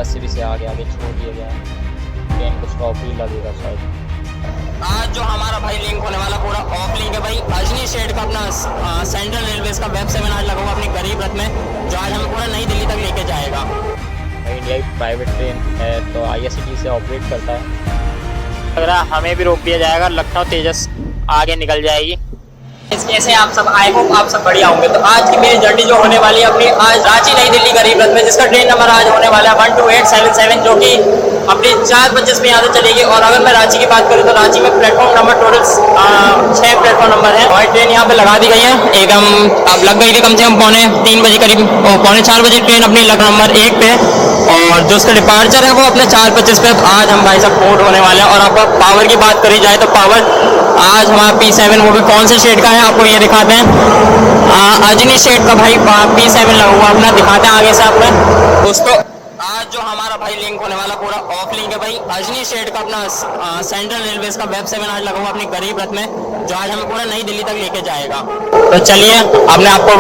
IRCTC से आगे आगे छोड़ दिया गया है। ट्रेन को स्टॉप ही लगेगा शायद। आज जो हमारा भाई लिंक होने वाला पूरा ऑफ लिंक है भाई, अजनी स्टेट का अपना सेंट्रल रेलवेज का वेब 7 आज लगा हुआ अपनी गरीब रथ में, जो आज हमें पूरा नई दिल्ली तक लेके जाएगा। इंडिया की प्राइवेट ट्रेन है तो IRCTC से ऑपरेट करता है। लग रहा है हमें भी रोक दिया जाएगा, लखनऊ तेजस आगे निकल जाएगी। कैसे आप सब, आई होप आप सब बढ़िया होंगे। तो आज की मेरी जर्नी जो होने वाली है अपनी, आज रांची नई दिल्ली गरीब रथ में, जिसका ट्रेन नंबर आज होने वाला है 12877, जो कि अपनी 4:25 में यहाँ से चलेगी। और अगर मैं रांची की बात करूँ तो रांची में platform number total 6 platform number है और ट्रेन यहाँ पे लगा दी गई है एकदम। अब लग गई थी कम से कम 3:45 बजे करीब, 3:45 बजे ट्रेन अपनी नंबर 1 पे, और जो उसका डिपार्चर है वो अपने 4:25 पे। आज हम भाई साहब पोर्ट होने वाले हैं। और आपको पावर की बात करी जाए तो पावर आज हमारा P7, वो भी कौन से स्टेट का है आपको ये दिखाते हैं। अजनी स्टेट का भाई P7 लगा हुआ, अपना दिखाते हैं आगे से आपको दोस्तों। आज जो हमारा भाई लिंक होने वाला पूरा ऑफ लिंक है भाई, अजनी स्टेट का अपना सेंट्रल रेलवेज का वेब 7 आज लगा हुआ अपनी गरीब रथ में, जो आज हमें पूरा नई दिल्ली तक लेके जाएगा। तो चलिए, आपने आपको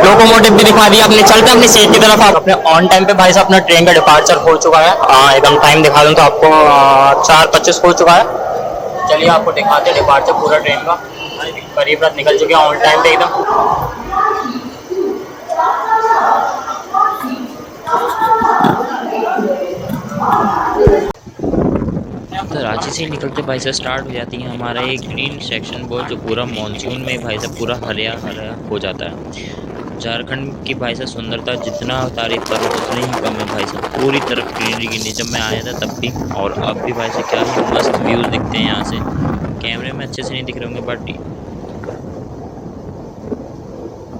लोकोमोटिव भी दिखा दिया, अपने चलते हैं अपनी सीट की तरफ। आप अपने ऑन टाइम पे भाई साहब अपना ट्रेन का डिपार्चर हो चुका है। एकदम टाइम दिखा दूँ तो आपको 4:25 हो चुका है। चलिए आपको दिखाते हैं डिपार्चर पूरा ट्रेन का। गरीब रथ निकल चुके हैं ऑन टाइम पे एकदम। तो रांची से निकलते भाई साहब स्टार्ट हो जाती है हमारा एक ग्रीन सेक्शन, वो जो पूरा मानसून में भाई साहब पूरा हरा हरा हो जाता है। झारखंड की भाई साहब सुंदरता जितना तारीफ करो उतनी ही कम है भाई साहब, पूरी तरफ ग्रीनरी गिनी। जब मैं आया था तब भी और अब भी भाई साहब क्या ही मस्त व्यूज़ दिखते हैं यहाँ से। कैमरे में अच्छे से नहीं दिख रहे होंगे बट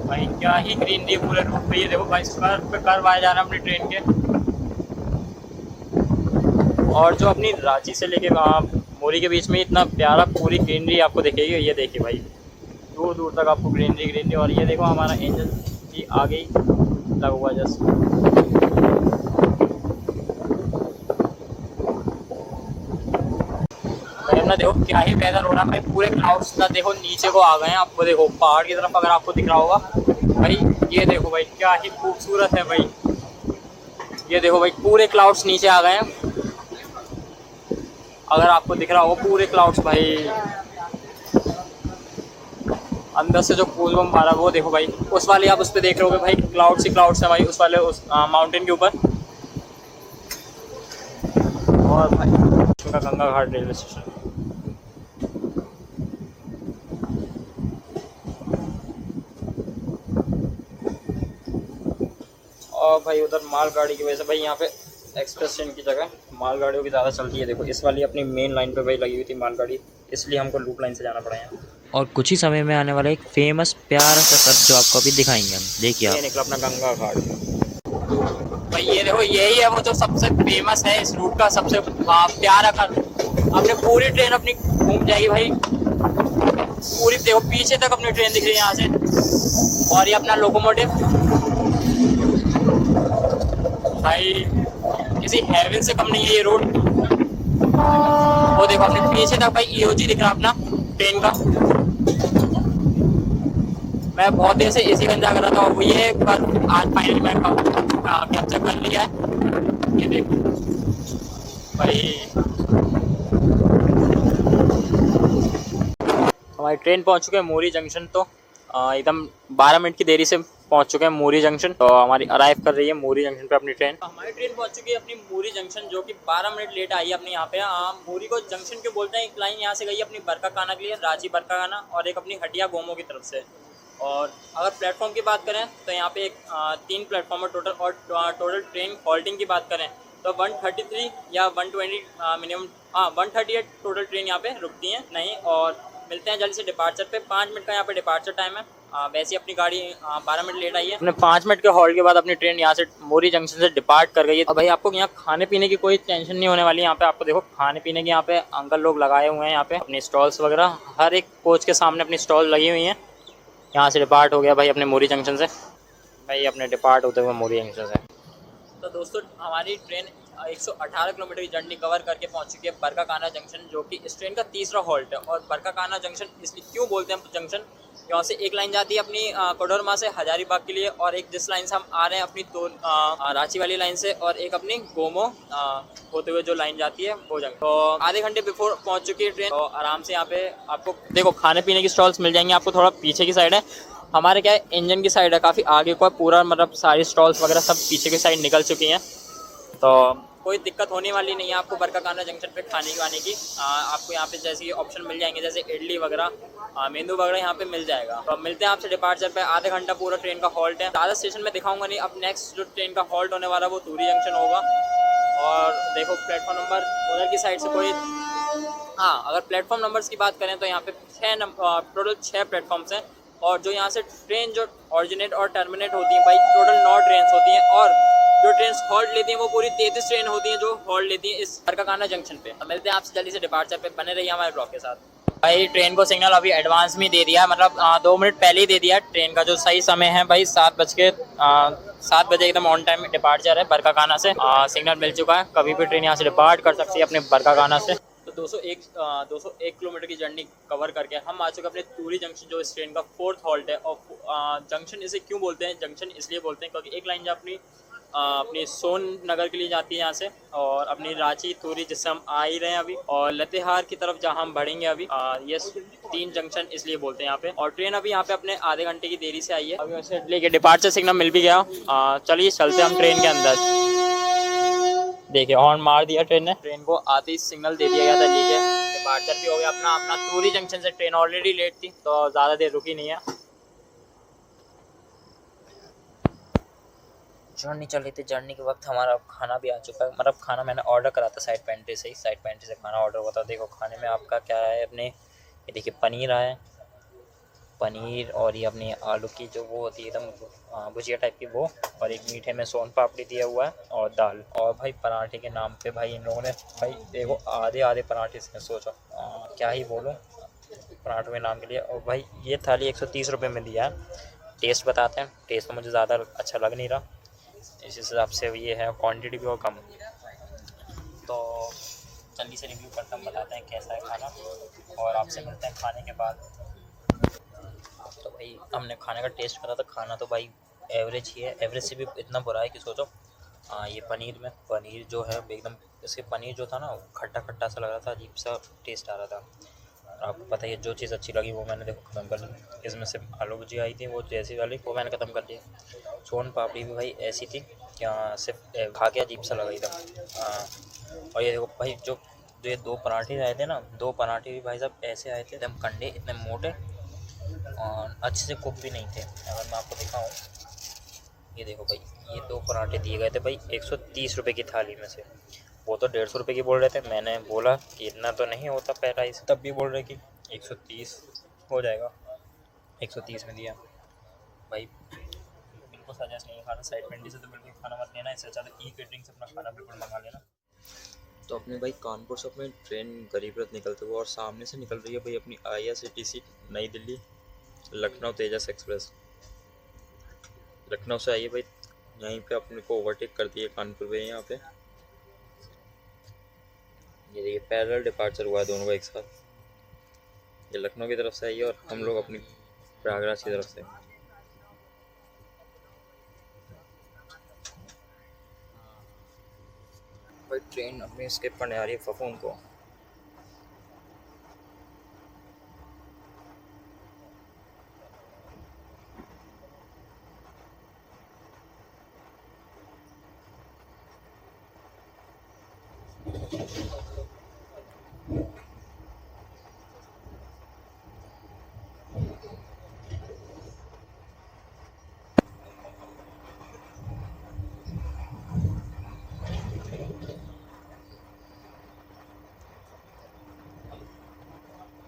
भाई क्या ही ग्रीनरी पूरे रूट पे। ये देखो भाई कर्व आए जा रहा है अपनी ट्रेन के। और जो अपनी रांची से लेके मोरी के बीच में इतना प्यारा पूरी ग्रीनरी आपको दिखेगी। ये देखिए भाई, दूर दूर तक आपको ग्रीनरी ग्रीनरी। और ये देखो हमारा इंजन की आगे ही लगा हुआ जस्ट। भाई अपना देखो क्या ही वेदर हो रहा है भाई, पूरे क्लाउड्स ना देखो नीचे को आ गए हैं। आपको देखो पहाड़ की तरफ अगर आपको दिख रहा होगा भाई, ये देखो भाई क्या ही खूबसूरत है भाई। ये देखो भाई पूरे क्लाउड्स नीचे आ गए हैं, अगर आपको दिख रहा होगा पूरे क्लाउड्स भाई। अंदर से जो कूल बम आ रहा है वो देखो भाई, उस वाले आप उस पर देख रहे हो भाई, क्लाउड्स ही क्लाउड्स है भाई उस वाले उस माउंटेन के ऊपर। और भाई गंगा घाट रेलवे स्टेशन। और भाई उधर मालगाड़ी की वजह से भाई यहाँ पे एक्सप्रेस ट्रेन की जगह मालगाड़ियों की ज़्यादा चलती है। देखो इस वाली अपनी मेन लाइन पे भाई लगी हुई थी मालगाड़ी, इसलिए हमको लूप लाइन से जाना पड़ा यहाँ। और कुछ ही समय में आने वाला एक फेमस प्यारा सा कट जो आपको अभी दिखाएंगे हम, देखिए ये आप। निकला अपना गंगा घाट भाई। ये देखो यही है वो जो सबसे फेमस है इस रूट का, सबसे प्यारा कट। अपने पूरी ट्रेन अपनी घूम जाएगी भाई, पूरी देखो पीछे तक अपनी ट्रेन दिख रही है यहाँ से। और ये अपना लोकोमोटिव भाई किसी हेवन से कम नहीं है ये रोड। वो देखो अपने पीछे तक भाई EOG दिख रहा अपना ट्रेन का। मैं बहुत देर से इसी का इंतजार कर रहा था, वो ये पर आज फाइनली मैं कैप्चर कर लिया है। ये देखो भाई हमारी ट्रेन पहुंच चुके हैं मोरी जंक्शन। तो एकदम 12 मिनट की देरी से पहुंच चुके हैं मोरी जंक्शन। तो हमारी अराइव कर रही है मोरी जंक्शन पे अपनी ट्रेन। हमारी ट्रेन पहुंच चुकी है अपनी मोरी जंक्शन, जो कि 12 मिनट लेट आई है अपने यहाँ पे। मोरी को जंक्शन क्यों बोलते हैं, एक लाइन यहाँ से गई अपनी बरकाकाना के लिए, रांची बरकाकाना, और एक अपनी हटिया गोमो की तरफ से। और अगर प्लेटफॉर्म की बात करें तो यहाँ पे 3 प्लेटफॉर्म है टोटल। और टोटल ट्रेन हॉल्टिंग की बात करें तो 133 या 120 मिनिमम 138 टोटल ट्रेन यहाँ पे रुकती हैं नहीं। और मिलते हैं जल्दी से डिपार्चर पे। 5 मिनट का यहाँ पे डिपार्चर टाइम है। वैसे अपनी गाड़ी 12 मिनट लेट आई है। अपने 5 मिनट के हॉल्ट के बाद अपनी ट्रेन यहाँ से मोरी जंक्शन से डिपार्ट कर गई है। और भाई आपको यहाँ खाने पीने की कोई टेंशन नहीं होने वाली। यहाँ पे आपको देखो खाने पीने के यहाँ पे अंकल लोग लगाए हुए हैं यहाँ पे अपनी स्टॉल्स वगैरह, हर एक कोच के सामने अपनी स्टॉल लगी हुई हैं। यहाँ से डिपार्ट हो गया भाई अपने मोरी जंक्शन से, भाई अपने डिपार्ट होते हुए मोरी जंक्शन से। तो दोस्तों हमारी ट्रेन 118 किलोमीटर की जर्नी कवर करके पहुंच चुकी है बरकाकाना जंक्शन, जो कि इस ट्रेन का तीसरा हॉल्ट है। और बरकाकाना जंक्शन इसलिए क्यों बोलते हैं जंक्शन, यहाँ से एक लाइन जाती है अपनी कोडरमा से हजारीबाग के लिए, और एक जिस लाइन से हम आ रहे हैं अपनी तो रांची वाली लाइन से, और एक अपनी गोमो होते हुए जो लाइन जाती है वो जगह। तो आधे घंटे बिफोर पहुंच चुकी है ट्रेन। तो आराम से यहाँ पे आपको देखो खाने पीने की स्टॉल्स मिल जाएंगे आपको। थोड़ा पीछे की साइड है, हमारे क्या है इंजन की साइड है, काफ़ी आगे को पूरा मतलब सारी स्टॉल्स वगैरह सब पीछे की साइड निकल चुकी हैं। तो कोई दिक्कत होने वाली नहीं है आपको बरकाकाना जंक्शन पे खाने वाने की। आपको यहाँ पे जैसे ऑप्शन मिल जाएंगे, जैसे इडली वगैरह, मेंदू वगैरह यहाँ पे मिल जाएगा। तो मिलते हैं आपसे डिपार्चर पे। आधे घंटा पूरा ट्रेन का हॉल्ट है। ज़्यादा स्टेशन में दिखाऊंगा नहीं। अब नेक्स्ट जो ट्रेन का हॉल्ट होने वाला है वो तूरी जंक्शन होगा। और देखो प्लेटफॉर्म नंबर उधर की साइड से कोई, हाँ अगर प्लेटफॉर्म नंबर्स की बात करें तो यहाँ पे टोटल 6 प्लेटफॉर्म्स हैं। और जो यहाँ से ट्रेन जो ऑरिजिनेट और टर्मिनेट होती है भाई, टोटल 9 ट्रेन होती हैं। और जो ट्रेन हॉल्ट लेती हैं वो पूरी 33 ट्रेन होती हैं जो हॉल्ट लेती हैं इस बरकाकाना जंक्शन पे। अब मिलते हैं आपसे जल्दी से डिपार्चर पे, बने रहिए हमारे ब्लॉग के साथ। भाई ट्रेन को सिग्नल अभी एडवांस में दे दिया, मतलब 2 मिनट पहले ही दे दिया। ट्रेन का जो सही समय है भाई 7 बजे एकदम ऑन टाइम डिपार्चर है बरकाकाना से। सिग्नल मिल चुका है, कभी भी ट्रेन यहाँ से डिपार्ट कर सकती है अपने बरकाकाना से। तो 201 किलोमीटर की जर्नी कवर करके हम आ चुके अपने तूरी जंक्शन, जो इस ट्रेन का 4th हॉल्ट है। और जंक्शन इसे क्यों बोलते हैं, जंक्शन इसलिए बोलते हैं क्योंकि एक लाइन जो अपनी सोन नगर के लिए जाती है यहाँ से, और अपनी रांची तूरी जिससे हम आ ही रहे हैं अभी, और लतेहार की तरफ जहाँ हम बढ़ेंगे अभी। ये 3 जंक्शन इसलिए बोलते हैं यहाँ पे। और ट्रेन अभी यहाँ पे अपने आधे घंटे की देरी से आई है। अभी वैसे लेके डिपार्चर सिग्नल मिल भी गया। चलिए चलते हम ट्रेन के अंदर। देखिए हॉर्न मार दिया ट्रेन ने, ट्रेन को आते ही सिग्नल दे दिया गया था। ठीक है डिपार्चर भी हो गया अपना तूरी जंक्शन से। ट्रेन ऑलरेडी लेट थी तो ज़्यादा देर रुकी नहीं है। जर्नी चल रही थी, जर्नी के वक्त हमारा खाना भी आ चुका है। मतलब खाना मैंने ऑर्डर करा था साइड पेंट्री से ही, साइड पेंट्री से खाना ऑर्डर हुआ था। देखो खाने में आपका क्या है अपने, ये देखिए पनीर आया है, पनीर, और ये अपनी आलू की जो वो होती है एकदम भुजिया टाइप की वो, और एक मीठे में सोन पापड़ी दिया हुआ है, और दाल। और भाई पराठे के नाम पे भाई इन लोगों ने भाई देखो आधे पराठे से सोचो क्या ही बोलूँ पराठों के नाम के लिए। और भाई ये थाली 130 रुपये में दिया है। टेस्ट बताते हैं, टेस्ट तो मुझे ज़्यादा अच्छा लग नहीं रहा, इस हिसाब से ये है, क्वांटिटी भी और कम। तो जल्दी से रिव्यू करते हैं, बताते हैं कैसा है खाना, और आपसे मिलते हैं खाने के बाद। तो भाई हमने खाने का टेस्ट करा था, खाना तो भाई एवरेज ही है, एवरेज से भी इतना बुरा है कि सोचो। ये पनीर जो है एकदम, इसके पनीर जो था ना खट्टा खट्टा सा लग रहा था, अजीब सा टेस्ट आ रहा था। आपको पता है जो चीज़ अच्छी लगी वो मैंने देखो ख़त्म कर ली। इसमें से आलू भुजी आई थी वो जैसी वाली, वो मैंने ख़त्म कर दी। सोन पापड़ी भी भाई ऐसी थी क्या, सिर्फ खा के अजीब सा लगा एकदम। और ये देखो भाई जो ये 2 पराठे आए थे ना, 2 पराठे भी भाई साहब ऐसे आए थे एकदम कंडे, इतने मोटे, और अच्छे से कुक भी नहीं थे। अगर मैं आपको दिखाऊँ, ये देखो भाई ये 2 पराठे दिए गए थे भाई 130 रुपये की थाली में से। वो तो 150 रुपये की बोल रहे थे, मैंने बोला कि इतना तो नहीं होता प्राइस, तब भी बोल रहे कि 130 हो जाएगा, 130 में दिया। भाई बिल्कुल सजेस्ट नहीं है खाना, साइड पेंटी से तो बिल्कुल खाना मत लेना, इससे अच्छा तो ई केटरिंग से अपना खाना बिल्कुल मंगा लेना। तो अपने भाई कानपुर से अपनी ट्रेन गरीब रथ निकलते हुए, और सामने से निकल रही है भाई अपनी IRCTC नई दिल्ली लखनऊ तेजस एक्सप्रेस। लखनऊ से आई है भाई, यहीं पे अपने को ओवरटेक कर दिए कानपुर में। यहाँ पे ये देखिए पैरेलल डिपार्चर हुआ है दोनों का एक साथ। ये लखनऊ की तरफ से आई है और हम लोग अपनी प्रयागराज की तरफ से। भाई ट्रेन अपनी स्किप करने आ रही है फफून को।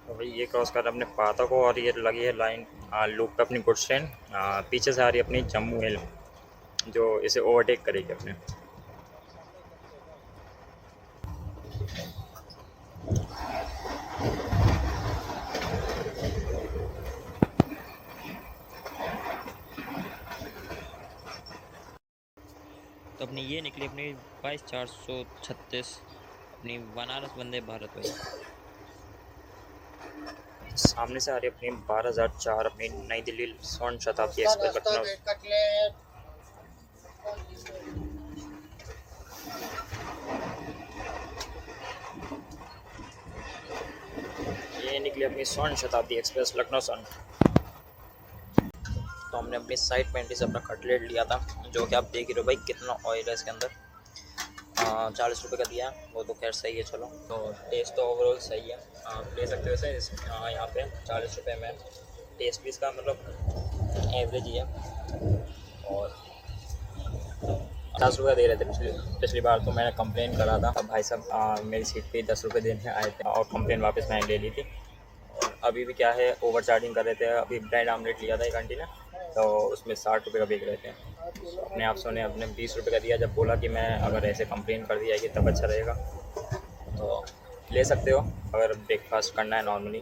तो भाई ये क्रॉस कर अपने पाता को, और ये लगी है लाइन लूप पे अपनी गुड्स ट्रेन। पीछे से आ रही है अपनी जम्मू मेल जो इसे ओवरटेक करेगी अपने। तो अपनी ये निकली अपनी 22,436 अपनी बनारस वंदे भारत में। सामने से आ रही है अपनी 12,004 अपनी नई दिल्ली स्वर्ण शताब्दी एक्सप्रेस लखनऊ। ये निकली अपनी स्वर्ण शताब्दी एक्सप्रेस लखनऊ स्वर्ण। तो हमने अपनी साइड पेंटी से अपना कटलेट लिया था, जो कि आप देख ही रहे हो भाई कितना ऑयल है इसके अंदर। 40 रुपये का दिया है, वो तो खैर सही है। चलो, तो टेस्ट तो ओवरऑल सही है, आप ले सकते हो इसे। यहाँ पे 40 रुपये में टेस्ट भी इसका मतलब एवरेज ही है। और 50 रुपये दे रहे थे पिछली बार, तो मैंने कंप्लेन करा था। अब भाई साहब मेरी सीट पे 10 रुपये देने आए थे और कंप्लेन वापस मैंने ले ली थी। और अभी भी क्या है, ओवर चार्जिंग कर रहे थे। अभी ब्रेड आमलेट लिया था एक आंटी ने, तो उसमें 60 रुपये का बेच रहे थे। अपने आप से उन्हें अपने 20 रुपये का दिया। जब बोला कि मैं अगर ऐसे कंप्लेन कर दिया कि तब अच्छा रहेगा, तो ले सकते हो अगर ब्रेकफास्ट करना है नॉर्मली।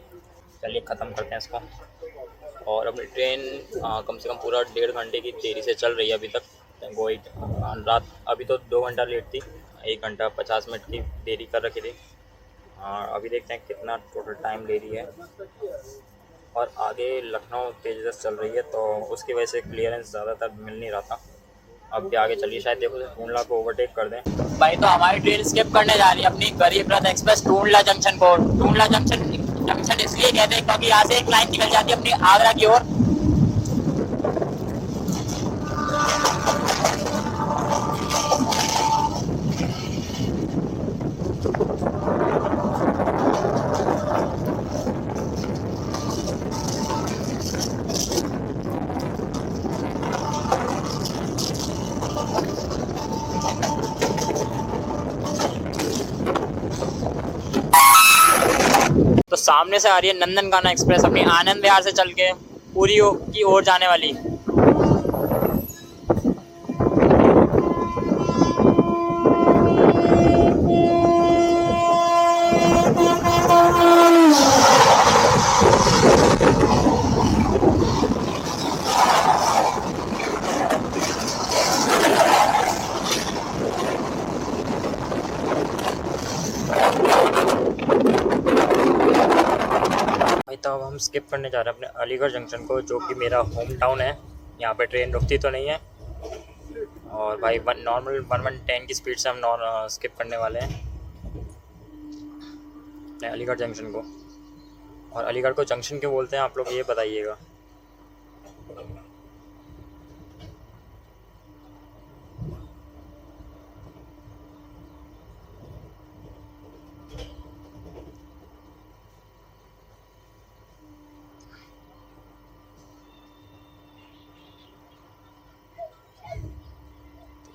चलिए ख़त्म करते हैं इसको। और अपनी ट्रेन कम से कम पूरा 1.5 घंटे की देरी से चल रही है अभी तक। वो रात अभी तो 2 घंटा लेट थी, 1 घंटा 50 मिनट की देरी कर रखी थी। अभी देखते हैं कितना टोटल टाइम ले रही है। और आगे लखनऊ तेजस चल रही है, तो उसकी वजह से क्लियरेंस ज़्यादातर मिल नहीं रहा था। अब भी आगे चलिए, शायद देखो टूंडला को ओवरटेक कर दें। भाई तो हमारी ट्रेन स्किप करने जा रही है अपनी गरीब रथ एक्सप्रेस टूंडला जंक्शन को। टूंडला जंक्शन जंक्शन इसलिए कहते हैं क्योंकि यहाँ से एक लाइन निकल जाती है अपनी आगरा की ओर। तो सामने से आ रही है नंदनकाना एक्सप्रेस अपनी आनंद विहार से चल के पुरी की ओर जाने वाली। भाई तो अब हम स्किप करने जा रहे हैं अपने अलीगढ़ जंक्शन को, जो कि मेरा होम टाउन है। यहाँ पे ट्रेन रुकती तो नहीं है। और भाई नॉर्मल 1110 की स्पीड से हम स्किप करने वाले हैं अपने अलीगढ़ जंक्शन को। और अलीगढ़ को जंक्शन क्यों बोलते हैं आप लोग ये बताइएगा।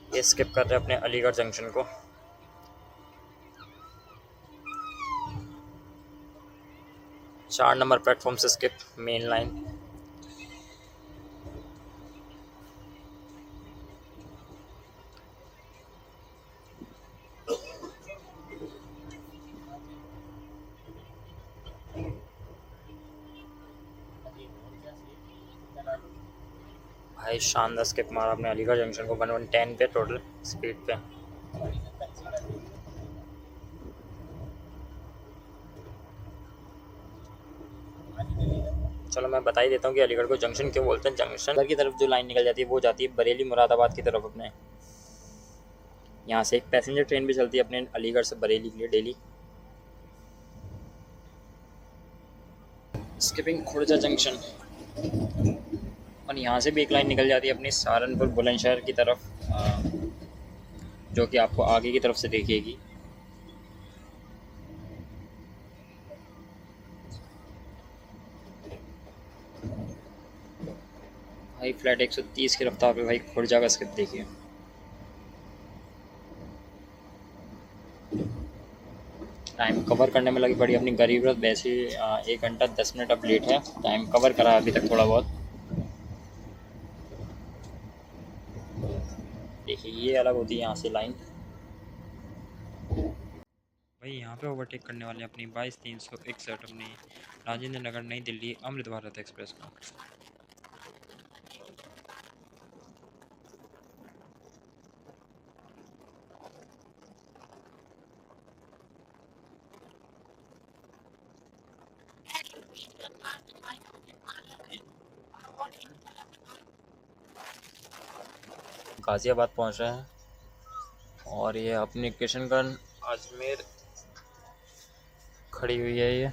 ये स्किप कर रहे हैं अपने अलीगढ़ जंक्शन को। चार नंबर प्लेटफॉर्म से स्किप, मेन लाइन। भाई शानदार स्किप मारा अपने अलीगढ़ जंक्शन को 1110 पे टोटल स्पीड पे। चलो मैं बता ही देता हूँ कि अलीगढ़ को जंक्शन क्यों बोलते हैं। जंक्शन इधर की तरफ जो लाइन निकल जाती है वो जाती है बरेली मुरादाबाद की तरफ अपने। यहाँ से एक पैसेंजर ट्रेन भी चलती है अपने अलीगढ़ से बरेली के लिए डेली। Skipping Khurja junction. और यहाँ से भी एक लाइन निकल जाती है अपनी सहारनपुर बुलंदशहर की तरफ, जो कि आपको आगे की तरफ से दिखेगी। भाई फ्लैट 130 की रफ्तार पे भाई खुर्जा का स्किप देखिए। टाइम कवर करने में लगी पड़ी अपनी गरीब रथ। वैसे 1 घंटा 10 मिनट अब लेट है, टाइम कवर करा अभी तक थोड़ा बहुत। देखिए ये अलग होती है यहाँ से लाइन। भाई यहाँ पे ओवरटेक करने वाले अपनी 22,361 अपनी राजेंद्र नगर नई दिल्ली अमृत भारत एक्सप्रेस को। गाज़ियाबाद पहुंच रहे हैं और ये अपनी किशनगंज अजमेर खड़ी हुई है ये।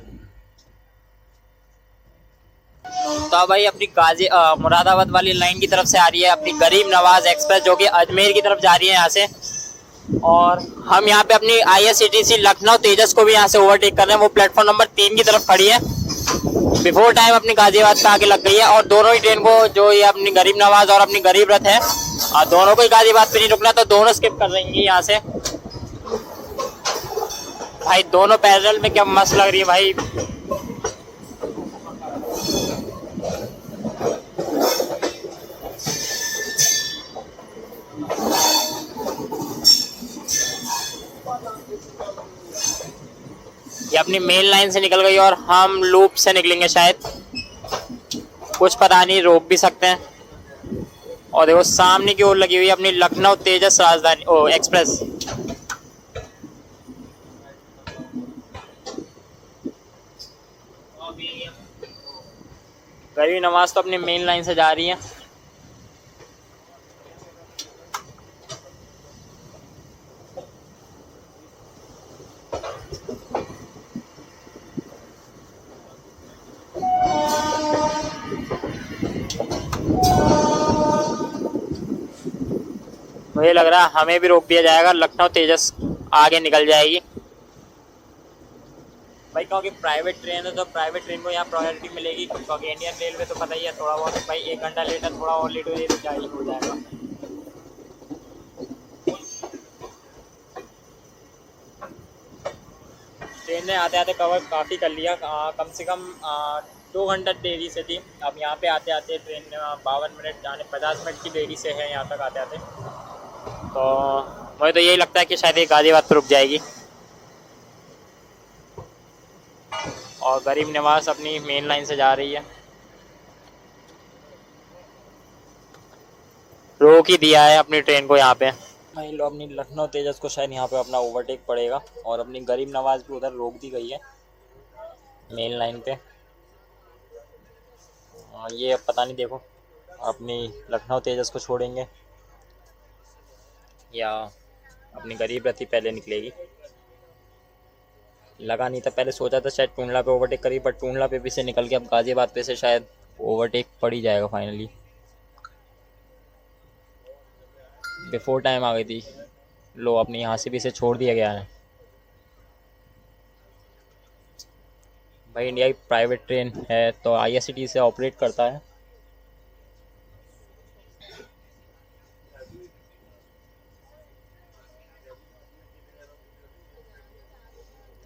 तो अब भाई अपनी मुरादाबाद वाली लाइन की तरफ से आ रही है अपनी गरीब नवाज एक्सप्रेस, जो कि अजमेर की तरफ जा रही है यहाँ से। और हम यहाँ पे अपनी IRCTC लखनऊ तेजस को भी यहाँ से ओवरटेक कर रहे हैं। वो प्लेटफॉर्म नंबर 3 की तरफ खड़ी है, बिफोर टाइम अपनी गाजियाबाद पे आके लग गई है। और दोनों ही ट्रेन को, जो ये अपनी गरीब नवाज और अपनी गरीब रथ है, दोनों को ही गाजियाबाद पे नहीं रुकना, तो दोनों स्किप कर रही है यहाँ से। भाई दोनों पैरेलल में क्या मस्त लग रही है भाई। ये अपनी मेन लाइन से निकल गई और हम लूप से निकलेंगे शायद, कुछ पता नहीं, रोक भी सकते हैं। और देखो सामने की ओर लगी हुई है अपनी लखनऊ तेजस राजधानी एक्सप्रेस। गरीब नवाज तो अपनी मेन लाइन से जा रही है। मुझे लग रहा है हमें भी रोक दिया जाएगा, लखनऊ तेजस आगे निकल जाएगी भाई, क्योंकि प्राइवेट ट्रेन है तो प्राइवेट ट्रेन को यहाँ प्रायोरिटी मिलेगी। क्योंकि इंडियन रेलवे तो पता ही है, थोड़ा बहुत भाई 1 घंटा लेट है, थोड़ा और लेट हो जाए तो क्या ही हो जाएगा। ट्रेन ने आते आते कवर काफ़ी कर लिया, कम से कम 2 घंटा देरी से थी। अब यहाँ पे आते आते ट्रेन 52 मिनट यानी 50 मिनट की देरी से है यहाँ तक आते आते। तो मुझे तो यही लगता है कि शायद ये गाजियाबाद पर रुक जाएगी। और गरीब नवाज अपनी मेन लाइन से जा रही है, रोक ही दिया है अपनी ट्रेन को यहाँ पे। भाई लो अपनी लखनऊ तेजस को शायद यहाँ पे अपना ओवरटेक पड़ेगा और अपनी गरीब नवाज भी उधर रोक दी गई है मेन लाइन पे। और ये अब पता नहीं, देखो अपनी लखनऊ तेजस को छोड़ेंगे या अपनी गरीब रथी पहले निकलेगी। लगा नहीं था, पहले सोचा था शायद टूंडला पे ओवरटेक करी, बट टूंडला पे भी से निकल के अब गाजियाबाद पे से शायद ओवरटेक पड़ ही जाएगा फाइनली। बिफोर टाइम आ गई थी। लो अपने यहाँ से भी इसे छोड़ दिया गया है। भाई इंडिया की प्राइवेट ट्रेन है तो IRCTC से ऑपरेट करता है।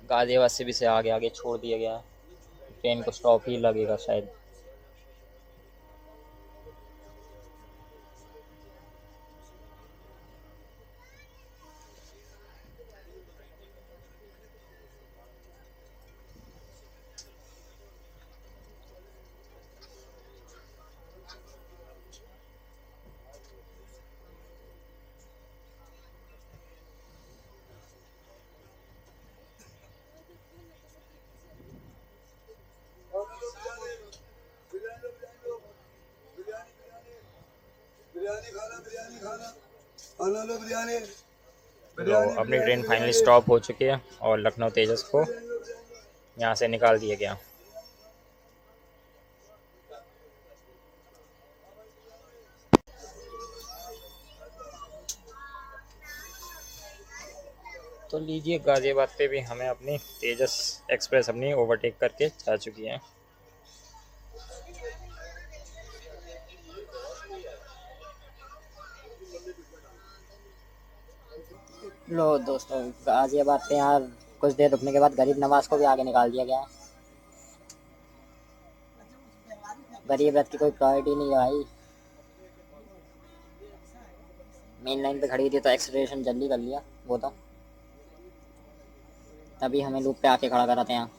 गाजियाबाद से भी से आगे आगे छोड़ दिया गया है, ट्रेन को स्टॉप ही लगेगा शायद। लो अपनी ट्रेन फाइनली स्टॉप हो चुकी है और लखनऊ तेजस को यहाँ से निकाल दिया गया। तो लीजिए गाजियाबाद पे भी हमें अपनी तेजस एक्सप्रेस अपनी ओवरटेक करके जा चुकी है। लो दोस्तों, गाजियाबाद पे यहाँ कुछ देर रुकने के बाद गरीब नवाज को भी आगे निकाल दिया गया है। गरीब रथ की कोई प्रायोरिटी नहीं है भाई, मेन लाइन पे खड़ी थी तो एक्सेलरेशन जल्दी कर लिया वो तो, तभी हमें लूप पे आके खड़ा कराते हैं यहाँ।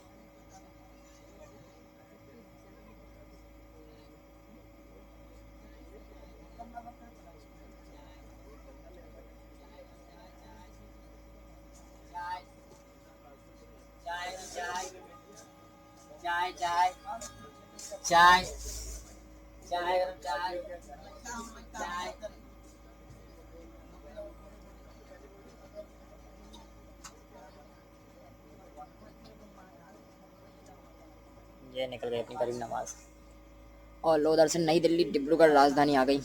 चाय चाय चाय गरम चाय चाय। ये निकल गई अपनी करीब नवाज। और लो उधर से नई दिल्ली डिब्रूगढ़ राजधानी आ गई,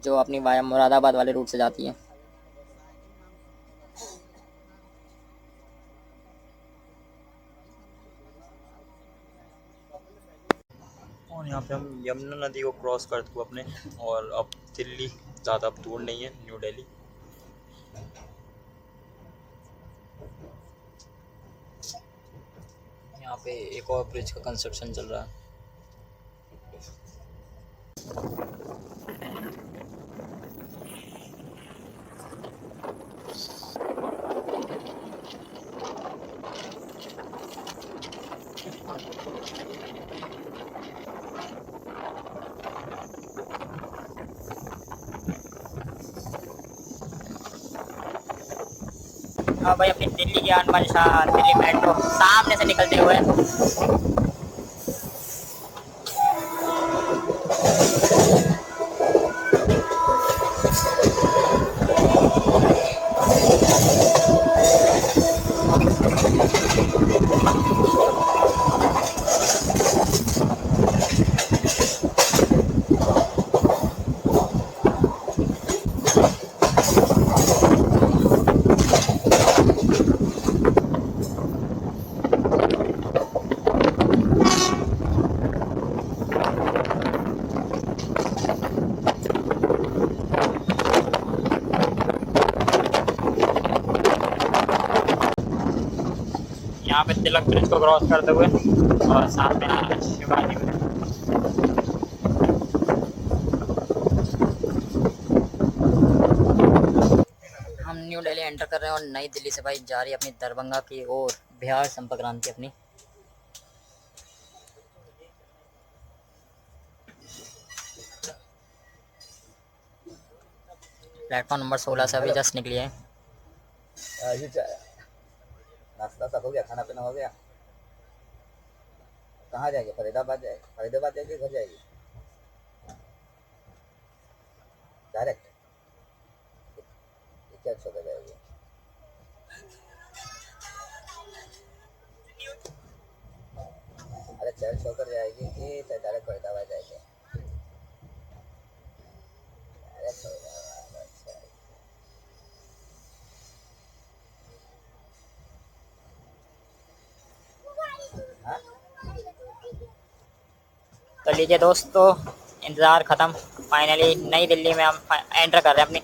जो अपनी वाया मुरादाबाद वाले रूट से जाती है। और यहाँ पे हम यमुना नदी को क्रॉस करते हुए अपने, और अब दिल्ली ज़्यादा अब दूर नहीं है, न्यू दिल्ली। यहाँ पे एक और ब्रिज का कंस्ट्रक्शन चल रहा है। हाँ भाई, अपनी दिल्ली की आन बान शान दिल्ली मेट्रो सामने से निकलते हुए। यहाँ पे तिलक ब्रिज को क्रॉस करते हुए और साथ में आ शिवाजी ब्रिज। हम न्यू दिल्ली एंटर कर रहे हैं और नई दिल्ली से भाई जा रही है अपनी दरभंगा की ओर बिहार संपर्क क्रांति अपनी। प्लेटफॉर्म नंबर 16 से अभी जस्ट निकली है। नाश्ता सब हो गया, खाना पीना हो गया। कहाँ जाएगी? फरीदाबाद जाएगी? फरीदाबाद जाएगी, घर जाएगी डायरेक्ट? क्या छोड़ जाएगी? अरे चल छोड़कर जाएगी कि डायरेक्ट फरीदाबाद जाएगी? डायरेक्ट फरीदाबाद, अच्छा। हाँ? तो लीजिए दोस्तों, इंतज़ार ख़त्म, फाइनली नई दिल्ली में हम एंटर कर रहे हैं अपनी।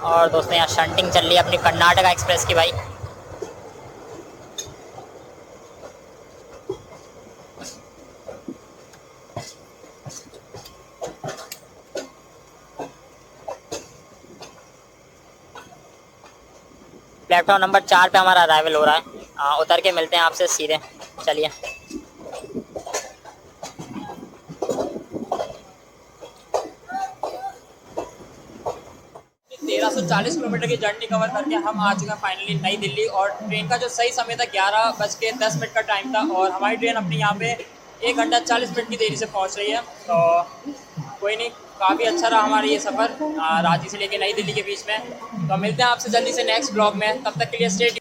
और दोस्तों यहाँ शंटिंग चल रही है अपनी कर्नाटका एक्सप्रेस की भाई। प्लेटफॉर्म नंबर 4 पे हमारा अराइवल हो रहा है। उतर के मिलते हैं आपसे सीधे, चलिए। 1340 किलोमीटर की जर्नी कवर करके हम आ चुके हैं फाइनली नई दिल्ली। और ट्रेन का जो सही समय था 11:10 का टाइम था, और हमारी ट्रेन अपनी यहाँ पे 1 घंटा 40 मिनट की देरी से पहुँच रही है। तो कोई नहीं, काफ़ी अच्छा रहा हमारा ये सफ़र रांची से लेके नई दिल्ली के बीच में। तो मिलते हैं आपसे जल्दी से नेक्स्ट ब्लॉग में, तब तक के लिए स्टे